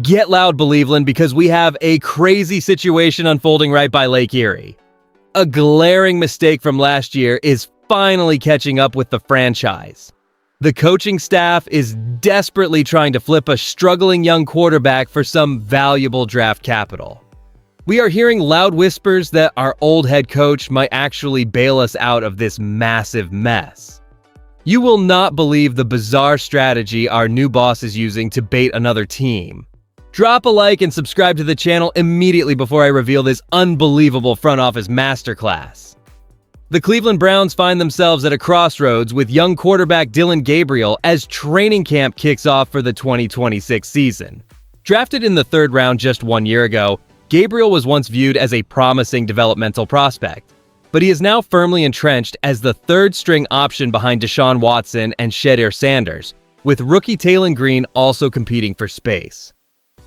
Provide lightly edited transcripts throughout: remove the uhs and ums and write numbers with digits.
Get loud, Believeland, because we have a crazy situation unfolding right by Lake Erie. A glaring mistake from last year is finally catching up with the franchise. The coaching staff is desperately trying to flip a struggling young quarterback for some valuable draft capital. We are hearing loud whispers that our old head coach might actually bail us out of this massive mess. You will not believe the bizarre strategy our new boss is using to bait another team. Drop a like and subscribe to the channel immediately before I reveal this unbelievable front office masterclass. The Cleveland Browns find themselves at a crossroads with young quarterback Dillon Gabriel as training camp kicks off for the 2026 season. Drafted in the 3rd round just 1 year ago, Gabriel was once viewed as a promising developmental prospect, but he is now firmly entrenched as the 3rd-string option behind Deshaun Watson and Shedeur Sanders, with rookie Taylon Green also competing for space.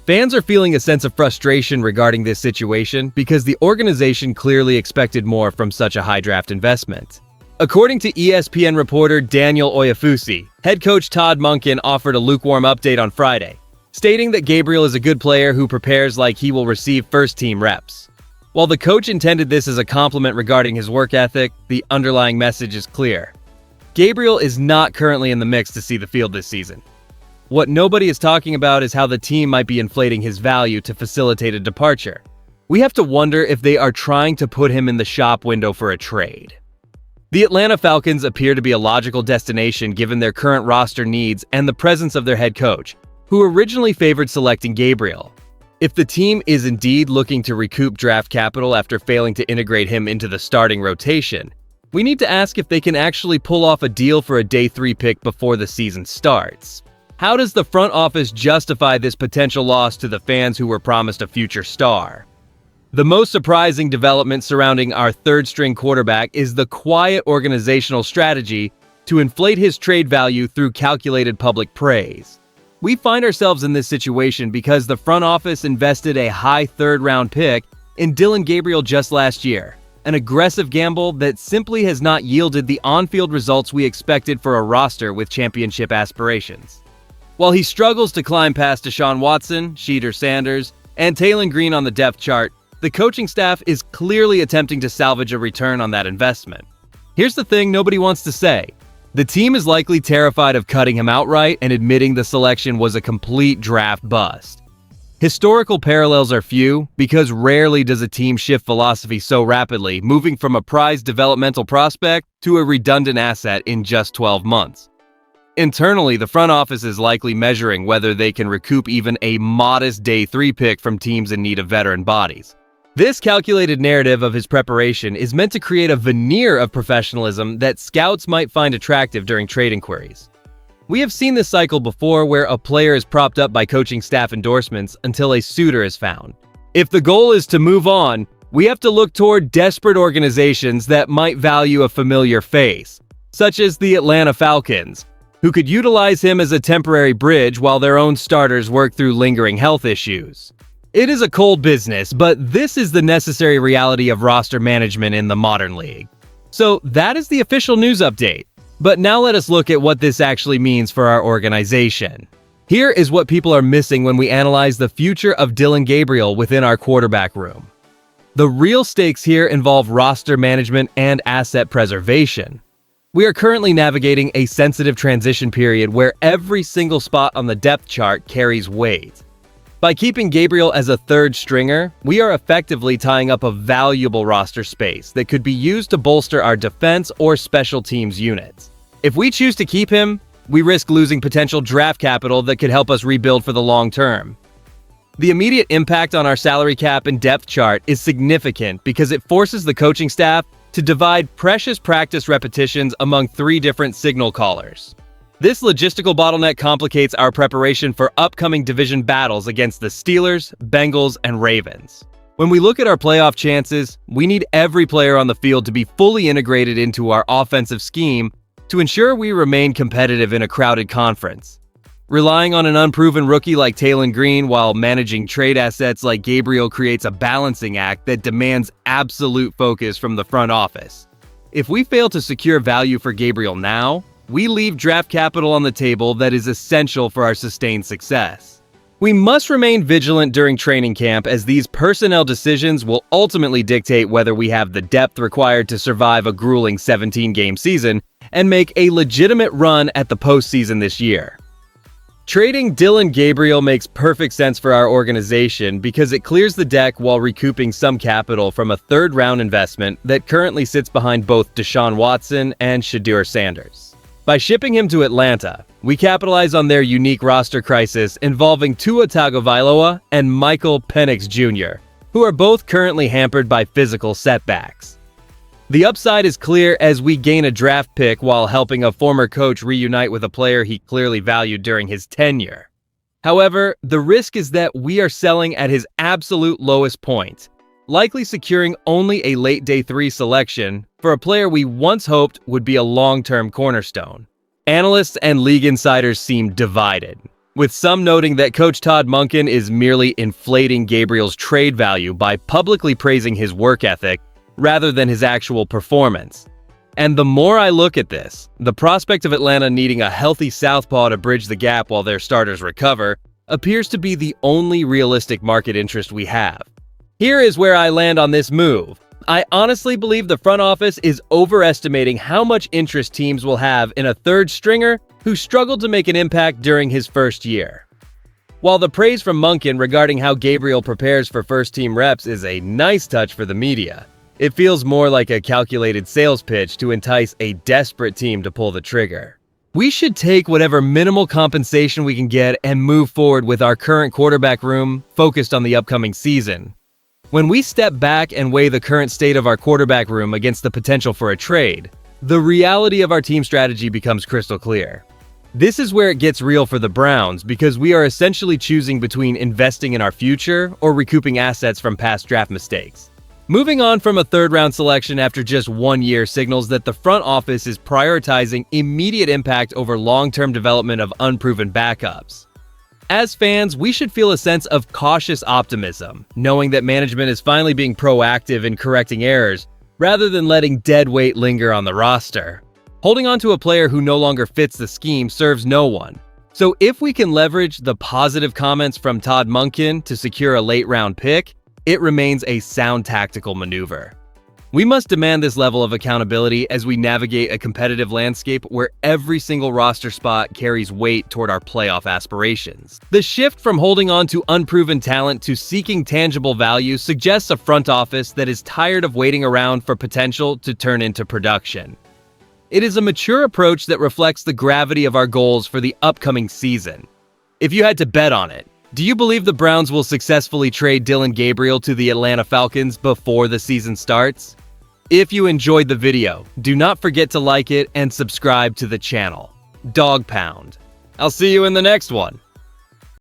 Fans are feeling a sense of frustration regarding this situation because the organization clearly expected more from such a high draft investment. According to ESPN reporter Daniel Oyefusi, head coach Todd Monken offered a lukewarm update on Friday, stating that Gabriel is a good player who prepares like he will receive first-team reps. While the coach intended this as a compliment regarding his work ethic, the underlying message is clear. Gabriel is not currently in the mix to see the field this season. What nobody is talking about is how the team might be inflating his value to facilitate a departure. We have to wonder if they are trying to put him in the shop window for a trade. The Atlanta Falcons appear to be a logical destination given their current roster needs and the presence of their head coach, who originally favored selecting Gabriel. If the team is indeed looking to recoup draft capital after failing to integrate him into the starting rotation, we need to ask if they can actually pull off a deal for a day 3 pick before the season starts. How does the front office justify this potential loss to the fans who were promised a future star? The most surprising development surrounding our 3rd-string quarterback is the quiet organizational strategy to inflate his trade value through calculated public praise. We find ourselves in this situation because the front office invested a high 3rd-round pick in Dillon Gabriel just last year, an aggressive gamble that simply has not yielded the on-field results we expected for a roster with championship aspirations. While he struggles to climb past Deshaun Watson, Shedeur Sanders, and Taylon Green on the depth chart, the coaching staff is clearly attempting to salvage a return on that investment. Here's the thing nobody wants to say. The team is likely terrified of cutting him outright and admitting the selection was a complete draft bust. Historical parallels are few because rarely does a team shift philosophy so rapidly, moving from a prized developmental prospect to a redundant asset in just 12 months. Internally, the front office is likely measuring whether they can recoup even a modest day 3 pick from teams in need of veteran bodies. This calculated narrative of his preparation is meant to create a veneer of professionalism that scouts might find attractive during trade inquiries. We have seen this cycle before where a player is propped up by coaching staff endorsements until a suitor is found. If the goal is to move on, we have to look toward desperate organizations that might value a familiar face, such as the Atlanta Falcons, who could utilize him as a temporary bridge while their own starters work through lingering health issues. It is a cold business, but this is the necessary reality of roster management in the modern league. So that is the official news update. But now let us look at what this actually means for our organization. Here is what people are missing when we analyze the future of Dillon Gabriel within our quarterback room. The real stakes here involve roster management and asset preservation. We are currently navigating a sensitive transition period where every single spot on the depth chart carries weight. By keeping Gabriel as a 3rd stringer, we are effectively tying up a valuable roster space that could be used to bolster our defense or special teams units. If we choose to keep him, we risk losing potential draft capital that could help us rebuild for the long term. The immediate impact on our salary cap and depth chart is significant because it forces the coaching staff to divide precious practice repetitions among 3 different signal callers. This logistical bottleneck complicates our preparation for upcoming division battles against the Steelers, Bengals, and Ravens. When we look at our playoff chances, we need every player on the field to be fully integrated into our offensive scheme to ensure we remain competitive in a crowded conference. Relying on an unproven rookie like Taylon Green while managing trade assets like Gabriel creates a balancing act that demands absolute focus from the front office. If we fail to secure value for Gabriel now, we leave draft capital on the table that is essential for our sustained success. We must remain vigilant during training camp, as these personnel decisions will ultimately dictate whether we have the depth required to survive a grueling 17-game season and make a legitimate run at the postseason this year. Trading Dylan Gabriel makes perfect sense for our organization because it clears the deck while recouping some capital from a third-round investment that currently sits behind both Deshaun Watson and Shedeur Sanders. By shipping him to Atlanta, we capitalize on their unique roster crisis involving Tua Tagovailoa and Michael Penix Jr., who are both currently hampered by physical setbacks. The upside is clear as we gain a draft pick while helping a former coach reunite with a player he clearly valued during his tenure. However, the risk is that we are selling at his absolute lowest point, likely securing only a late day 3 selection for a player we once hoped would be a long-term cornerstone. Analysts and league insiders seem divided, with some noting that Coach Todd Monken is merely inflating Gabriel's trade value by publicly praising his work ethic rather than his actual performance. And the more I look at this, the prospect of Atlanta needing a healthy southpaw to bridge the gap while their starters recover appears to be the only realistic market interest we have. Here is where I land on this move. I honestly believe the front office is overestimating how much interest teams will have in a third stringer who struggled to make an impact during his first year. While the praise from Monken regarding how Gabriel prepares for first-team reps is a nice touch for the media, it feels more like a calculated sales pitch to entice a desperate team to pull the trigger. We should take whatever minimal compensation we can get and move forward with our current quarterback room focused on the upcoming season. When we step back and weigh the current state of our quarterback room against the potential for a trade, the reality of our team strategy becomes crystal clear. This is where it gets real for the Browns because we are essentially choosing between investing in our future or recouping assets from past draft mistakes. Moving on from a third-round selection after just 1 year signals that the front office is prioritizing immediate impact over long-term development of unproven backups. As fans, we should feel a sense of cautious optimism, knowing that management is finally being proactive in correcting errors, rather than letting dead weight linger on the roster. Holding on to a player who no longer fits the scheme serves no one. So if we can leverage the positive comments from Todd Monken to secure a late-round pick, it remains a sound tactical maneuver. We must demand this level of accountability as we navigate a competitive landscape where every single roster spot carries weight toward our playoff aspirations. The shift from holding on to unproven talent to seeking tangible value suggests a front office that is tired of waiting around for potential to turn into production. It is a mature approach that reflects the gravity of our goals for the upcoming season. If you had to bet on it, do you believe the Browns will successfully trade Dylan Gabriel to the Atlanta Falcons before the season starts? If you enjoyed the video, do not forget to like it and subscribe to the channel. Dog Pound. I'll see you in the next one.